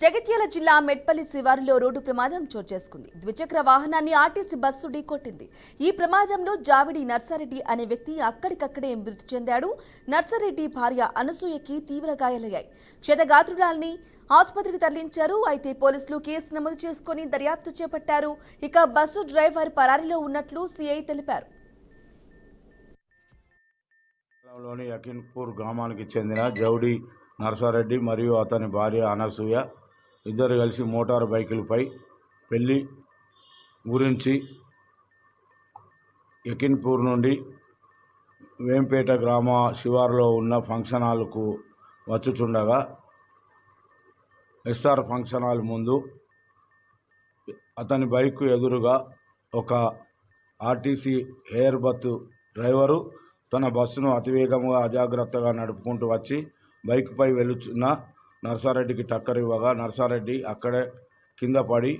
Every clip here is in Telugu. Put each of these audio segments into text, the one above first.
జగిత్యాల జిల్లా మెట్పల్లి శివారులో రోడ్డు ప్రమాదం చోటు చేసుకుంది. ద్విచక్ర వాహనాన్ని ఆర్టీసీ బస్సు ఢీకొట్టింది. ఈ ప్రమాదంలో జావిడి నర్సారెడ్డి అనే వ్యక్తి అక్కడికక్కడే మృతి చెందాడు. నర్సారెడ్డి భార్య అనసూయకి తీవ్ర గాయాలయ్యాయి. క్షతగాత్రురాల్ని ఆసుపత్రికి తరలించారు. అయితే పోలీసులు కేసు నమోదు చేసుకుని దర్యాప్తు చేపట్టారు. ఇక బస్సు డ్రైవర్ పరారీలో ఉన్నట్లు సీఐ తెలిపారు. యకిన్పూర్ గ్రామానికి చెందిన జౌడి నర్సారెడ్డి మరియు అతని భార్య అనసూయ ఇద్దరు కలిసి మోటారు బైకులపై పెళ్లి గురించి యకిన్పూర్ నుండి వేంపేట గ్రామ శివారులో ఉన్న ఫంక్షన్ హాల్కు వచ్చుచుండగా ఎస్ఆర్ ఫంక్షన్ హాల్ ముందు అతని బైకు ఎదురుగా ఒక ఆర్టీసీ ఎయిర్ బస్ డ్రైవరు తన బస్సును అతివేగంగా అజాగ్రత్తగా నడుపుకుంటూ వచ్చి బైక్పై వెళుచున్న నర్సారెడ్డికి టక్కర్ ఇవ్వగా నర్సారెడ్డి అక్కడే కింద పడి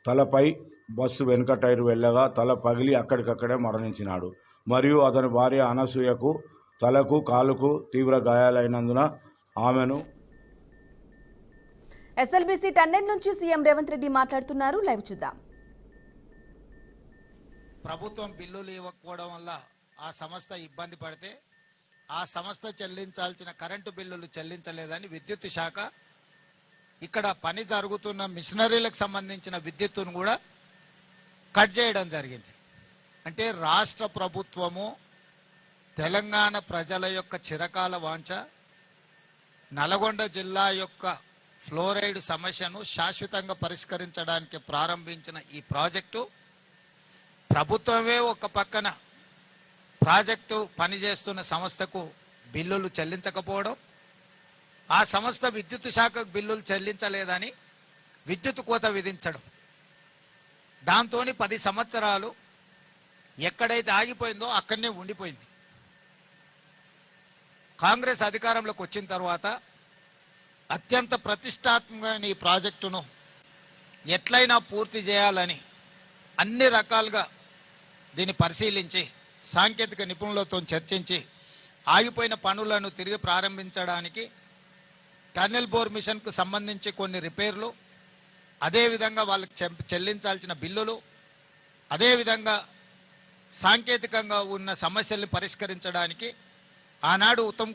తలపై బస్సు వెనుక టైరు వెళ్ళగా తల పగిలి అక్కడికక్కడే మరణించినాడు. మరియు అతని భార్య అనసూయకు తలకు కాలుకు తీవ్ర గాయాలైనందున ఆమెను ఎస్ఎల్బీసీ టన్నెల్ నుంచి సీఎం రేవంత్ రెడ్డి మాట్లాడుతున్నారు. లైవ్ చూద్దాం. ప్రభుత్వం బిల్లులు ఇవ్వకపోవడం వల్ల ఆ సంస్థ ఇబ్బంది పడితే ఆ సంస్థ చెల్లించాల్సిన కరెంటు బిల్లులు చెల్లించలేదని విద్యుత్ శాఖ ఇక్కడ పని జరుగుతున్న మిషనరీలకు సంబంధించిన విద్యుత్తును కూడా కట్ చేయడం జరిగింది. అంటే రాష్ట్ర ప్రభుత్వము తెలంగాణ ప్రజల యొక్క చిరకాల వాంఛ నల్గొండ జిల్లా యొక్క ఫ్లోరైడ్ సమస్యను శాశ్వతంగా పరిష్కరించడానికి ప్రారంభించిన ఈ ప్రాజెక్టు ప్రభుత్వమే ఒక పక్కన ప్రాజెక్టు పనిచేస్తున్న సంస్థకు బిల్లులు చెల్లించకపోవడం, ఆ సంస్థ విద్యుత్ శాఖకు బిల్లులు చెల్లించలేదని విద్యుత్ కోత విధించడం, దాంతో 10 సంవత్సరాలు ఎక్కడైతే ఆగిపోయిందో అక్కడనే ఉండిపోయింది. కాంగ్రెస్ అధికారంలోకి వచ్చిన తర్వాత అత్యంత ప్రతిష్టాత్మకమైన ఈ ప్రాజెక్టును ఎట్లయినా పూర్తి చేయాలని అన్ని రకాలుగా దీన్ని పరిశీలించి సాంకేతిక నిపుణులతో చర్చించి ఆగిపోయిన పనులను తిరిగి ప్రారంభించడానికి టన్నెల్ బోర్ మిషన్కు సంబంధించి కొన్ని రిపేర్లు, అదేవిధంగా వాళ్ళకి చెల్లించాల్సిన బిల్లులు, అదేవిధంగా సాంకేతికంగా ఉన్న సమస్యల్ని పరిష్కరించడానికి ఆనాడు ఉత్తమ్